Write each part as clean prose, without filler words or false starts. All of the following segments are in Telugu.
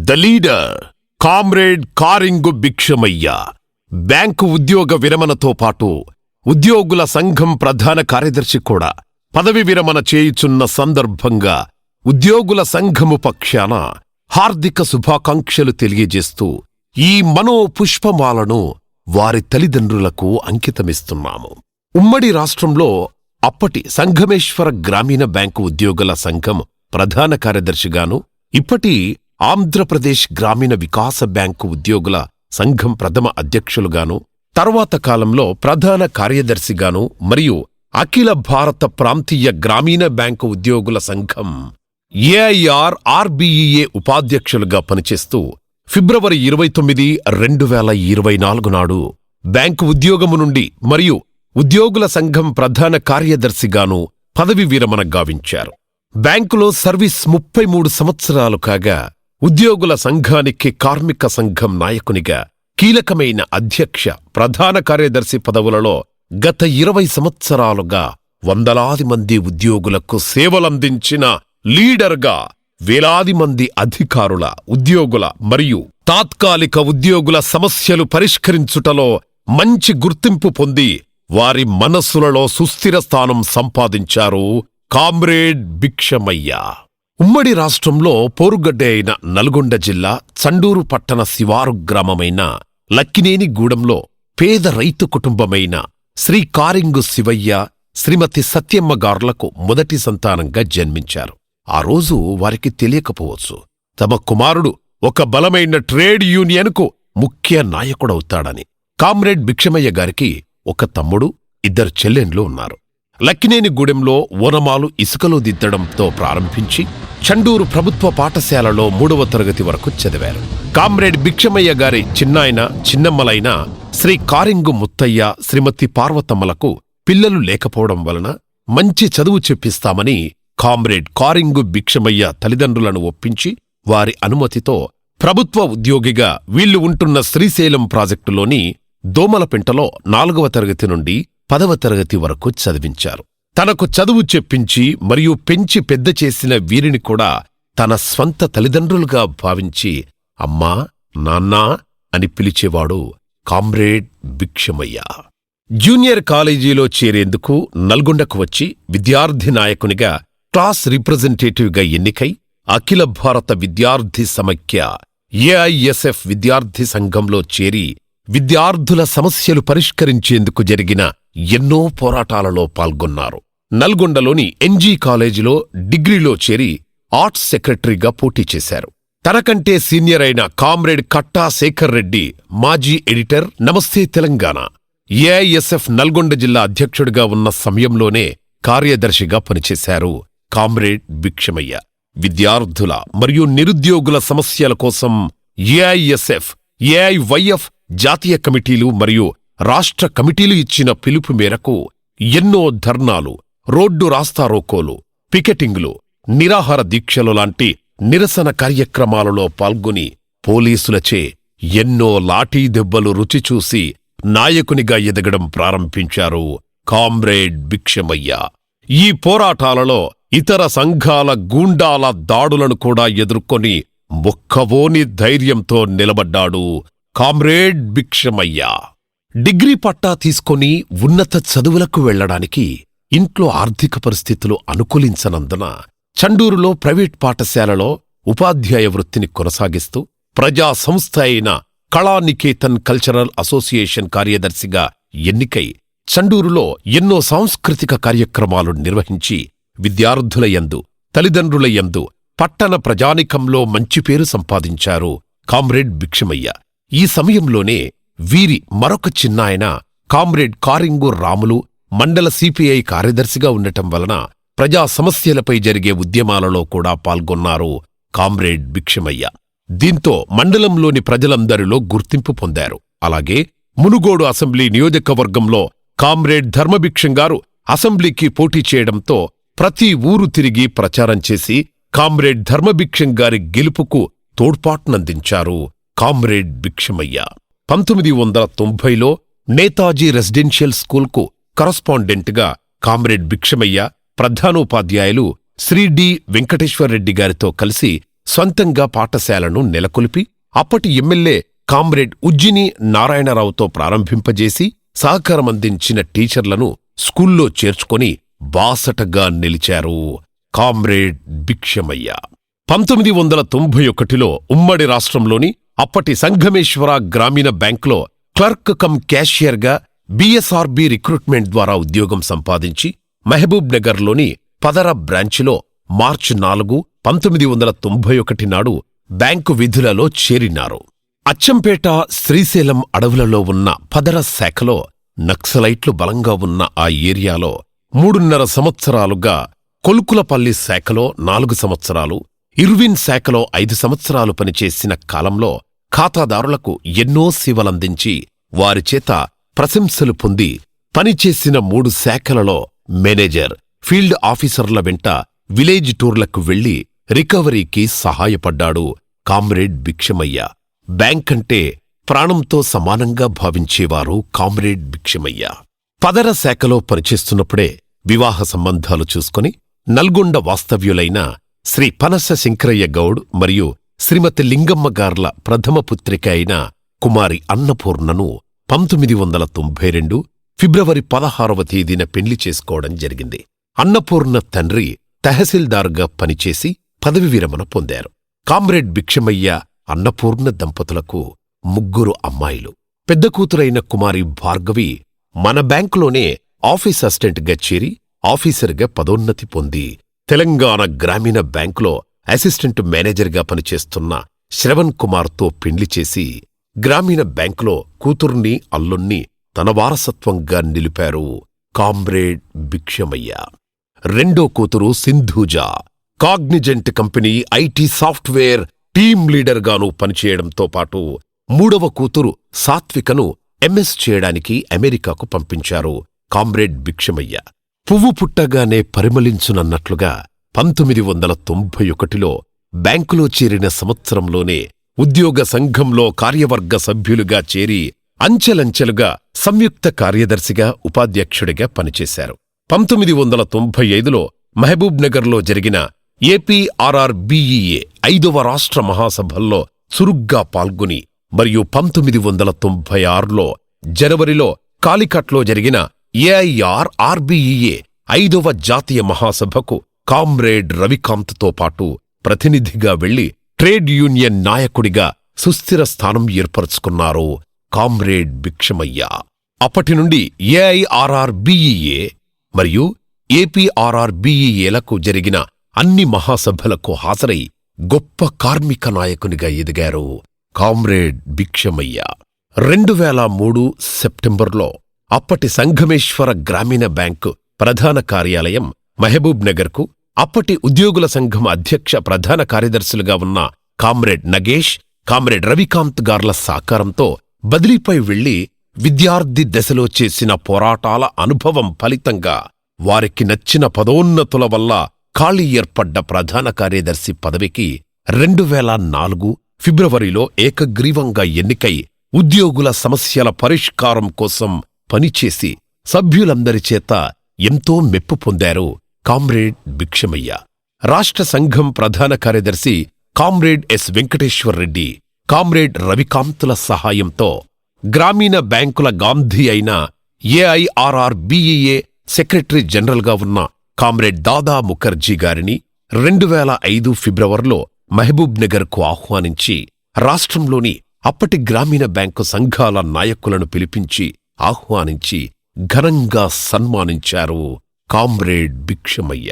The leader comrade Karingu Bhikshamaiah bank ఉద్యోగ విరమణతో పాటు ఉద్యోగుల సంఘం ప్రధాన కార్యదర్శి కూడా పదవి విరమణ చేయుచున్న సందర్భంగా ఉద్యోగుల సంఘము పక్షాన హార్దిక శుభాకాంక్షలు తెలియజేస్తూ ఈ మనోపుష్పమాలను వారి తల్లిదండ్రులకు అంకితమిస్తున్నాము. ఉమ్మడి రాష్ట్రంలో అప్పటి సంఘమేశ్వర గ్రామీణ బ్యాంకు ఉద్యోగుల సంఘం ప్రధాన కార్యదర్శిగాను, ఇప్పటి ఆంధ్రప్రదేశ్ గ్రామీణ వికాస బ్యాంకు ఉద్యోగుల సంఘం ప్రథమ అధ్యక్షులుగాను, తర్వాత కాలంలో ప్రధాన కార్యదర్శిగాను మరియు అఖిల భారత ప్రాంతీయ గ్రామీణ బ్యాంకు ఉద్యోగుల సంఘం AIR-RBEA ఉపాధ్యక్షులుగా పనిచేస్తూ ఫిబ్రవరి 29, 2024 నాడు బ్యాంకు ఉద్యోగము నుండి మరియు ఉద్యోగుల సంఘం ప్రధాన కార్యదర్శిగాను పదవి విరమణ గావించారు. బ్యాంకులో సర్వీస్ 33 సంవత్సరాలు కాగా ఉద్యోగుల సంఘానికి కార్మిక సంఘం నాయకునిగా కీలకమైన అధ్యక్ష, ప్రధాన కార్యదర్శి పదవులలో గత 20 సంవత్సరాలుగా వందలాది మంది ఉద్యోగులకు సేవలందించిన లీడర్గా వేలాది మంది అధికారుల, ఉద్యోగుల మరియు తాత్కాలిక ఉద్యోగుల సమస్యలు పరిష్కరించుటలో మంచి గుర్తింపు పొంది వారి మనస్సులలో సుస్థిర స్థానం సంపాదించారు కామ్రేడ్ భిక్షమయ్య. ఉమ్మడి రాష్ట్రంలో పోరుగడ్డ అయిన నల్గొండ జిల్లా చండూరు పట్టణ శివారు గ్రామమైన లక్కినేనిగూడెంలో పేద రైతు కుటుంబమైన శ్రీ కారింగు శివయ్య, శ్రీమతి సత్యమ్మ గార్లకు మొదటి సంతానంగా జన్మించారు. ఆ రోజు వారికి తెలియకపోవచ్చు, తమ కుమారుడు ఒక బలమైన ట్రేడ్ యూనియన్కు ముఖ్య నాయకుడవుతాడని. కామ్రేడ్ భిక్షమయ్య గారికి ఒక తమ్ముడు, 2 చెల్లెండ్లు ఉన్నారు. లక్కినేనిగూడెంలో ఓనమాలు ఇసుకలో దిద్దడంతో ప్రారంభించి చండూరు ప్రభుత్వ పాఠశాలలో 3వ తరగతి వరకు చదివారు. కామ్రేడ్ భిక్షమయ్య గారి చిన్నాయన, చిన్నమ్మలైన శ్రీ కారింగు ముత్తయ్య, శ్రీమతి పార్వతమ్మలకు పిల్లలు లేకపోవడం వలన మంచి చదువు చెప్పిస్తామని కామ్రేడ్ కారింగు భిక్షమయ్య తల్లిదండ్రులను ఒప్పించి వారి అనుమతితో ప్రభుత్వ ఉద్యోగిగా వీళ్లు ఉంటున్న శ్రీశైలం ప్రాజెక్టులోని దోమలపెంటలో 4వ తరగతి నుండి 10వ తరగతి వరకు చదివించారు. తనకు చదువు చెప్పించి మరియు పెంచి పెద్ద చేసిన వీరిని కూడా తన స్వంత తల్లిదండ్రులుగా భావించి అమ్మా, నాన్నా అని పిలిచేవాడు కామ్రేడ్ భిక్షమయ్య. జూనియర్ కాలేజీలో చేరేందుకు నల్గొండకు వచ్చి విద్యార్థి నాయకునిగా, క్లాస్ రిప్రజెంటేటివ్గా ఎన్నికై అఖిల భారత విద్యార్థి సమైక్య AISF విద్యార్థి సంఘంలో చేరి విద్యార్థుల సమస్యలు పరిష్కరించేందుకు జరిగిన ఎన్నో పోరాటాలలో పాల్గొన్నారు. నల్గొండలోని NG కాలేజీలో డిగ్రీలో చేరి ఆర్ట్స్ సెక్రటరీగా పోటీ చేశారు. తనకంటే సీనియర్ అయిన కామ్రేడ్ కట్టా శేఖర్ రెడ్డి, మాజీ ఎడిటర్, నమస్తే తెలంగాణ AISF నల్గొండ జిల్లా అధ్యక్షుడిగా ఉన్న సమయంలోనే కార్యదర్శిగా పనిచేశారు కామ్రేడ్ భిక్షమయ్య. విద్యార్థుల మరియు నిరుద్యోగుల సమస్యల కోసం AISF, AIYF జాతీయ కమిటీలు మరియు రాష్ట్ర కమిటీలు ఇచ్చిన పిలుపు మేరకు ఎన్నో ధర్నాలు, రోడ్డు రాస్తారోకోలు, పికెటింగులు, నిరాహార దీక్షలు లాంటి నిరసన కార్యక్రమాలలో పాల్గొని పోలీసులచే ఎన్నో లాఠీ దెబ్బలు రుచిచూసి నాయకునిగా ఎదగడం ప్రారంభించారు కామ్రేడ్ భిక్షమయ్య. ఈ పోరాటాలలో ఇతర సంఘాల గూండాల దాడులను కూడా ఎదుర్కొని మొక్కవోని ధైర్యంతో నిలబడ్డాడు కామ్రేడ్ భిక్షమయ్య. డిగ్రీ పట్టా తీసుకొని ఉన్నత చదువులకు వెళ్లడానికి ఇంట్లో ఆర్థిక పరిస్థితులు అనుకూలించనందున చండూరులో ప్రైవేట్ పాఠశాలలో ఉపాధ్యాయ వృత్తిని కొనసాగిస్తూ ప్రజా సంస్థ అయిన కళానికేతన్ కల్చరల్ అసోసియేషన్ కార్యదర్శిగా ఎన్నికై చండూరులో ఎన్నో సాంస్కృతిక కార్యక్రమాలు నిర్వహించి విద్యార్థుల యందు, తల్లిదండ్రుల యందు, పట్టణ ప్రజానికంలో మంచి పేరు సంపాదించారు కామ్రేడ్ భిక్షమయ్య. ఈ సమయంలోనే వీరి మరొక చిన్నాయన కామ్రేడ్ కారింగు రాములు మండల CPI కార్యదర్శిగా ఉండటం వలన ప్రజా సమస్యలపై జరిగే ఉద్యమాలలో కూడా పాల్గొన్నారు కామ్రేడ్ భిక్షమయ్య. దీంతో మండలంలోని ప్రజలందరిలో గుర్తింపు పొందారు. అలాగే మునుగోడు అసెంబ్లీ నియోజకవర్గంలో కామ్రేడ్ ధర్మభిక్షం గారు అసెంబ్లీకి పోటీ చేయడంతో ప్రతి ఊరు తిరిగి ప్రచారం చేసి కామ్రేడ్ ధర్మభిక్షం గారి గెలుపుకు తోడ్పాటునందించారు కామ్రేడ్ భిక్షమయ్య. 1990లో నేతాజీ రెసిడెన్షియల్ స్కూల్కు కరస్పాండెంట్గా కామ్రేడ్ భిక్షమయ్య ప్రధానోపాధ్యాయులు శ్రీ డి వెంకటేశ్వరరెడ్డి గారితో కలిసి స్వంతంగా పాఠశాలను నెలకొల్పి అప్పటి ఎమ్మెల్యే కామ్రేడ్ ఉజ్జిని నారాయణరావుతో ప్రారంభింపజేసి సహకారమందించిన టీచర్లను స్కూల్లో చేర్చుకొని బాసటగా నిలిచారు కామ్రేడ్ భిక్షమయ్య. 1991లో ఉమ్మడి రాష్ట్రంలోని అప్పటి సంఘమేశ్వర గ్రామీణ బ్యాంకులో క్లర్క్ కమ్ క్యాషియర్గా బిఎస్ఆర్బి రిక్రూట్మెంట్ ద్వారా ఉద్యోగం సంపాదించి మహబూబ్ నగర్లోని పదర బ్రాంచిలో మార్చి 4, 1991 నాడు బ్యాంకు విధులలో చేరినారు. అచ్చంపేట, శ్రీశైలం అడవులలో ఉన్న పదర శాఖలో నక్సలైట్లు బలంగా ఉన్న ఆ ఏరియాలో 3.5 సంవత్సరాలుగా, కొల్కులపల్లి శాఖలో 4 సంవత్సరాలు, ఇర్విన్ శాఖలో 5 సంవత్సరాలు పనిచేసిన కాలంలో ఖాతాదారులకు ఎన్నో సేవలందించి వారిచేత ప్రశంసలు పొంది పనిచేసిన 3 శాఖలలో మేనేజర్, ఫీల్డ్ ఆఫీసర్ల వెంట విలేజ్ టూర్లకు వెళ్లి రికవరీకి సహాయపడ్డాడు కామ్రేడ్ భిక్షమయ్య. బ్యాంకంటే ప్రాణంతో సమానంగా భావించేవారు కామ్రేడ్ భిక్షమయ్య. పదర శాఖలో పనిచేస్తున్నప్పుడే వివాహ సంబంధాలు చూసుకుని నల్గొండ వాస్తవ్యులైన శ్రీ పనస శంకరయ్య గౌడ్ మరియు శ్రీమతి లింగమ్మ గార్ల ప్రథమ పుత్రిక అయిన కుమారి అన్నపూర్ణను 1992 ఫిబ్రవరి 16వ తేదీన పెళ్లి చేసుకోవడం జరిగింది. అన్నపూర్ణ తండ్రి తహసీల్దార్గా పనిచేసి పదవి విరమణ పొందారు. కామ్రేడ్ భిక్షమయ్య, అన్నపూర్ణ దంపతులకు 3 అమ్మాయిలు. పెద్ద కూతురైన కుమారి భార్గవి మన బ్యాంకులోనే ఆఫీస్ అసిస్టెంట్గా చేరి ఆఫీసర్గా పదోన్నతి పొంది తెలంగాణ గ్రామీణ బ్యాంకులో అసిస్టెంట్ మేనేజర్గా పనిచేస్తున్న శ్రవణ్ కుమార్తో పెండ్లి చేసి గ్రామీణ బ్యాంకులో కూతుర్ని, అల్లుణ్ణి తన వారసత్వంగా నిలిపారు కామ్రేడ్ భిక్షమయ్య. రెండో కూతురు Sindhuja Cognizant company IT software team లీడర్గానూ పనిచేయడంతో పాటు మూడవ కూతురు సాత్వికను ఎంఎస్ చేయడానికి అమెరికాకు పంపించారు కామ్రేడ్ భిక్షమయ్య. పువ్వు పుట్టగానే పరిమళించునన్నట్లుగా 1991లో బ్యాంకులో చేరిన సంవత్సరంలోనే ఉద్యోగ సంఘంలో కార్యవర్గ సభ్యులుగా చేరి అంచెలంచెలుగా సంయుక్త కార్యదర్శిగా, ఉపాధ్యక్షుడిగా పనిచేశారు. 1995లో మహబూబ్ నగర్లో జరిగిన ఏపీఆర్ఆర్బీఈఏ 5వ రాష్ట్ర మహాసభల్లో చురుగ్గా పాల్గొని మరియు 1996లో జనవరిలో కాలికట్లో జరిగిన ఏఐఆర్ఆర్బీఈఏ 5వ జాతీయ మహాసభకు కామ్రేడ్ రవికాంత్తో పాటు ప్రతినిధిగా వెళ్లి ట్రేడ్ యూనియన్ నాయకుడిగా సుస్థిర స్థానం ఏర్పరచుకున్నారు కామ్రేడ్ భిక్షమయ్య. అప్పటి నుండి ఏఐఆర్ఆర్బీఈఏ మరియు ఏపీఆర్ఆర్బీఈఏలకు జరిగిన అన్ని మహాసభలకు హాజరై గొప్ప కార్మిక నాయకునిగా ఎదిగారు కామ్రేడ్ భిక్షమయ్య. 2003 సెప్టెంబర్లో అప్పటి సంఘమేశ్వర గ్రామీణ బ్యాంకు ప్రధాన కార్యాలయం మహబూబ్ నగర్కు అప్పటి ఉద్యోగుల సంఘం అధ్యక్ష ప్రధాన కార్యదర్శులుగా ఉన్న కామ్రేడ్ నగేష్, కామ్రేడ్ రవికాంత్ గార్ల సహకారంతో బదిలీపై వెళ్లి విద్యార్థి దశలో చేసిన పోరాటాల అనుభవం ఫలితంగా వారికి నచ్చిన పదోన్నతుల వల్ల ఖాళీ ఏర్పడ్డ ప్రధాన కార్యదర్శి పదవికి 2004 ఫిబ్రవరిలో ఏకగ్రీవంగా ఎన్నికై ఉద్యోగుల సమస్యల పరిష్కారం కోసం పనిచేసి సభ్యులందరిచేత ఎంతో మెప్పు పొందారు కామ్రేడ్ భిక్షమయ్య. రాష్ట్ర సంఘం ప్రధాన కార్యదర్శి కామ్రేడ్ ఎస్ వెంకటేశ్వర్రెడ్డి, కామ్రేడ్ రవికాంతుల సహాయంతో గ్రామీణ బ్యాంకుల గాంధీ అయిన ఏఐఆర్ఆర్బీఈఏ సెక్రటరీ జనరల్గా ఉన్న కామ్రేడ్ దాదా ముఖర్జీ గారిని 2005 ఫిబ్రవరిలో మహబూబ్ నగర్కు ఆహ్వానించి రాష్ట్రంలోని అప్పటి గ్రామీణ బ్యాంకు సంఘాల నాయకులను పిలిపించి ఆహ్వానించి ఘనంగా సన్మానించారు కామ్రేడ్ భిక్షమయ్య.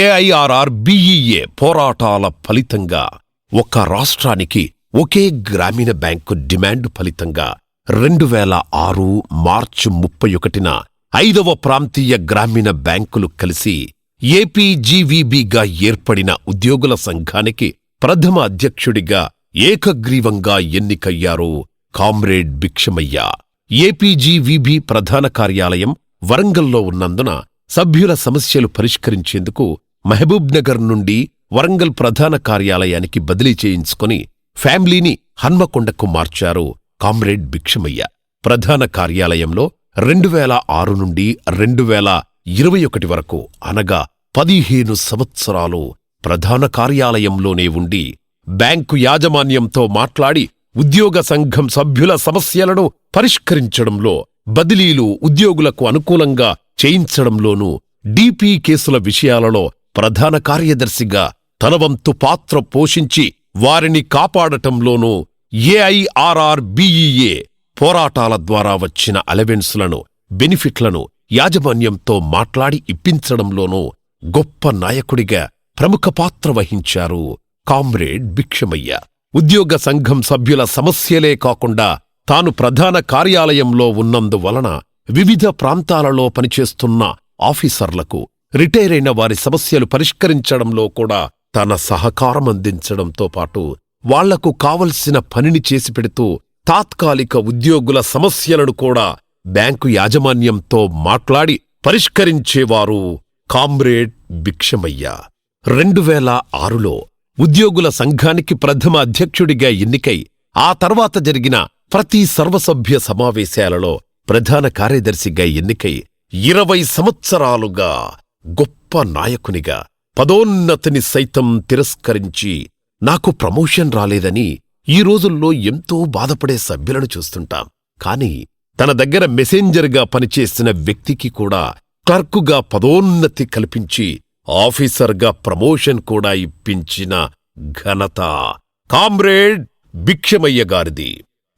ఏఐఆర్ఆర్బీఈఏ పోరాటాల ఫలితంగా ఒక రాష్ట్రానికి ఒకే గ్రామీణ బ్యాంకు డిమాండ్ ఫలితంగా 2006 మార్చి 31న 5వ ప్రాంతీయ గ్రామీణ బ్యాంకులు కలిసి ఏపీజీవీబీగా ఏర్పడిన ఉద్యోగుల సంఘానికి ప్రథమ అధ్యక్షుడిగా ఏకగ్రీవంగా ఎన్నికయ్యారు కామ్రేడ్ భిక్షమయ్య. ఏపీజీవీబీ ప్రధాన కార్యాలయం వరంగల్లో ఉన్నందున సభ్యుల సమస్యలు పరిష్కరించేందుకు మహబూబ్ నగర్ నుండి వరంగల్ ప్రధాన కార్యాలయానికి బదిలీ చేయించుకుని ఫ్యామిలీని హన్మకొండకు మార్చారు కామ్రేడ్ భిక్షమయ్య. ప్రధాన కార్యాలయంలో 2006 నుండి 2021 వరకు అనగా 15 సంవత్సరాలు ప్రధాన కార్యాలయంలోనే ఉండి బ్యాంకు యాజమాన్యంతో మాట్లాడి ఉద్యోగ సంఘం సభ్యుల సమస్యలను పరిష్కరించడంలో, బదిలీలు ఉద్యోగులకు అనుకూలంగా చేయించడంలోనూ, డీపీ కేసుల విషయాలలో ప్రధాన కార్యదర్శిగా తన వంతు పాత్ర పోషించి వారిని కాపాడటంలోనూ, ఏఐఆర్ఆర్బీఈఏ పోరాటాల ద్వారా వచ్చిన అలవెన్సులను, బెనిఫిట్లను యాజమాన్యంతో మాట్లాడి ఇప్పించడంలోనూ గొప్ప నాయకుడిగా ప్రముఖ పాత్ర వహించారు కామ్రేడ్ భిక్షమయ్య. ఉద్యోగ సంఘం సభ్యుల సమస్యలే కాకుండా తాను ప్రధాన కార్యాలయంలో ఉన్నందువలన వివిధ ప్రాంతాలలో పనిచేస్తున్న ఆఫీసర్లకు, రిటైర్ అయిన వారి సమస్యలు పరిష్కరించడంలో కూడా తన సహకారమందించడంతో పాటు వాళ్లకు కావలసిన పనిని చేసిపెడుతూ తాత్కాలిక ఉద్యోగుల సమస్యలను కూడా బ్యాంకు యాజమాన్యంతో మాట్లాడి పరిష్కరించేవారు కామ్రేడ్ భిక్షమయ్య. 2006లో ఉద్యోగుల సంఘానికి ప్రథమ అధ్యక్షుడిగా ఎన్నికై ఆ తర్వాత జరిగిన ప్రతి సర్వసభ్య సమావేశాలలో ప్రధాన కార్యదర్శిగా ఎన్నికై 20 సంవత్సరాలుగా గొప్ప నాయకునిగా పదోన్నతిని సైతం తిరస్కరించి నాకు ప్రమోషన్ రాలేదని ఈ రోజుల్లో ఎంతో బాధపడే సభ్యులను చూస్తుంటాం. కాని తన దగ్గర మెసెంజర్గా పనిచేసిన వ్యక్తికి కూడా క్లర్కుగా పదోన్నతి కల్పించి ఆఫీసర్గా ప్రమోషన్ కూడా ఇప్పించిన ఘనత కామ్రేడ్ భిక్షమయ్య గారిది.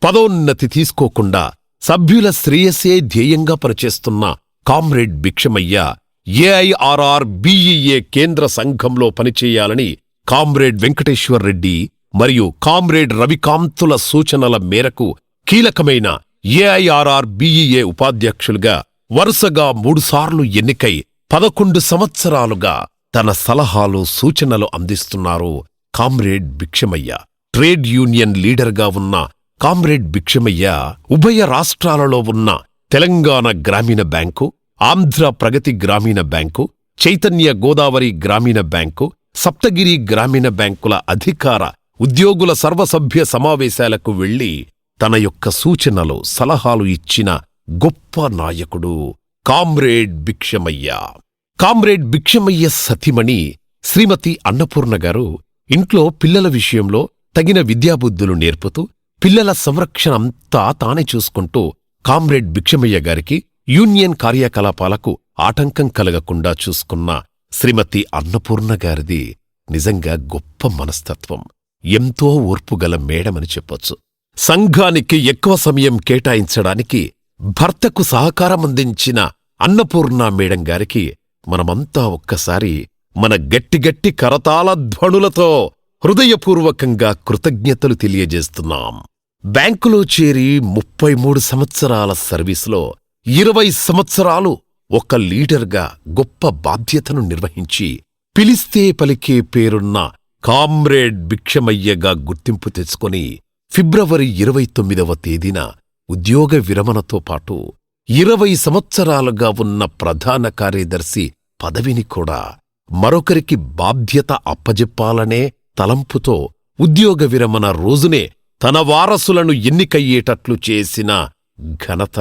పదోన్నతి తీసుకోకుండా సభ్యుల శ్రేయస్సే ధ్యేయంగా పనిచేస్తున్న కామ్రేడ్ భిక్షమయ్య ఏఐఆర్ఆర్బీఈఏ కేంద్ర సంఘంలో పనిచేయాలని కామ్రేడ్ వెంకటేశ్వర్ రెడ్డి మరియు కామ్రేడ్ రవికాంతుల సూచనల మేరకు కీలకమైన ఏఐఆర్ఆర్బీఈఏ ఉపాధ్యక్షులుగా వరుసగా 3 సార్లు ఎన్నికై 11 సంవత్సరాలుగా తన సలహాలు, సూచనలు అందిస్తున్నారు కామ్రేడ్ భిక్షమయ్య. ట్రేడ్ యూనియన్ లీడర్గా ఉన్న కామ్రేడ్ భిక్షమయ్య ఉభయ రాష్ట్రాలలో ఉన్న తెలంగాణ గ్రామీణ బ్యాంకు, ఆంధ్ర ప్రగతి గ్రామీణ బ్యాంకు, చైతన్య గోదావరి గ్రామీణ బ్యాంకు, సప్తగిరి గ్రామీణ బ్యాంకుల అధికార ఉద్యోగుల సర్వసభ్య సమావేశాలకు వెళ్లి తన యొక్క సూచనలు, సలహాలు ఇచ్చిన గొప్ప నాయకుడు కామ్రేడ్ భిక్షమయ్య. కామ్రేడ్ భిక్షమయ్య సతీమణి శ్రీమతి అన్నపూర్ణ గారు ఇంట్లో పిల్లల విషయంలో తగిన విద్యాబుద్ధులు నేర్పుతూ పిల్లల సంరక్షణ అంతా తానే చూసుకుంటూ కామ్రేడ్ భిక్షమయ్య గారికి యూనియన్ కార్యకలాపాలకు ఆటంకం కలగకుండా చూసుకున్న శ్రీమతి అన్నపూర్ణ గారిది నిజంగా గొప్ప మనస్తత్వం, ఎంతో ఓర్పుగల మేడమని చెప్పొచ్చు. సంఘానికి ఎక్కువ సమయం కేటాయించడానికి భర్తకు సహకారమందించిన అన్నపూర్ణ మేడం గారికి మనమంతా ఒక్కసారి మన గట్టిగట్టి కరతాళ ధ్వనులతో హృదయపూర్వకంగా కృతజ్ఞతలు తెలియజేస్తున్నాం. బ్యాంకులో చేరి 33 సంవత్సరాల సర్వీసులో 20 సంవత్సరాలు ఒక లీడర్గా గొప్ప బాధ్యతను నిర్వహించి పిలిస్తే పలికే పేరున్న కామ్రేడ్ భిక్షమయ్యగా గుర్తింపు తెచ్చుకొని ఫిబ్రవరి 29వ తేదీన ఉద్యోగ విరమణతో పాటు 20 సంవత్సరాలుగా ఉన్న ప్రధాన కార్యదర్శి పదవిని కూడా మరొకరికి బాధ్యత అప్పజెప్పాలనే తలంపుతో ఉద్యోగ విరమణ రోజునే తన వారసులను ఎన్నికయ్యేటట్లు చేసిన ఘనత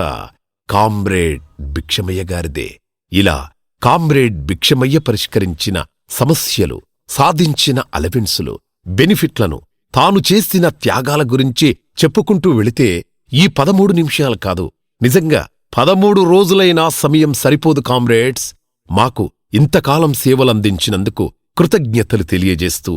కామ్రేడ్ భిక్షమయ్య గారిదే. ఇలా కామ్రేడ్ భిక్షమయ్య పరిష్కరించిన సమస్యలు, సాధించిన అలవెన్సులు, బెనిఫిట్లను, తాను చేసిన త్యాగాల గురించి చెప్పుకుంటూ వెళితే ఈ 13 నిమిషాలు కాదు, నిజంగా 13 రోజులైనా సమయం సరిపోదు. కామ్రేడ్స్, మాకు ఇంతకాలం సేవలందించినందుకు కృతజ్ఞతలు తెలియజేస్తూ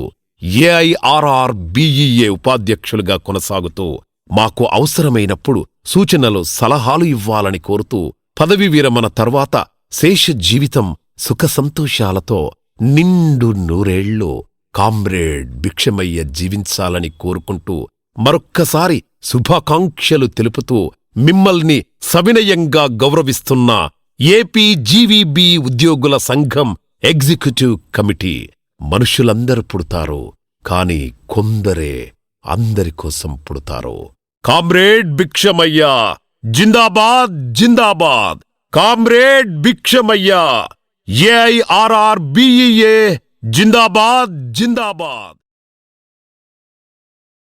ఏఐఆర్ఆర్బీఈఏ ఉపాధ్యక్షులుగా కొనసాగుతూ మాకు అవసరమైనప్పుడు సూచనలు, సలహాలు ఇవ్వాలని కోరుతూ పదవి విరమణ తర్వాత శేష జీవితం సుఖసంతోషాలతో నిండు నూరేళ్లు కామ్రేడ్ భిక్షమయ్య జీవించాలని కోరుకుంటూ మరొక్కసారి శుభాకాంక్షలు తెలుపుతూ మిమ్మల్ని సవినయంగా గౌరవిస్తున్న ఏపీజీవీబీ ఉద్యోగుల సంఘం ఎగ్జిక్యూటివ్ కమిటీ. మనుషులందరూ పుడతారు, కాని కొందరే అందరికోసం పుడతారు. కామ్రేడ్ భిక్షమయ్య జిందాబాద్, జిందాబాద్. కామ్రేడ్ భిక్షమయ్య ఏఐఆర్ఆర్బీఈఏ జిందాబాద్, జిందాబాద్.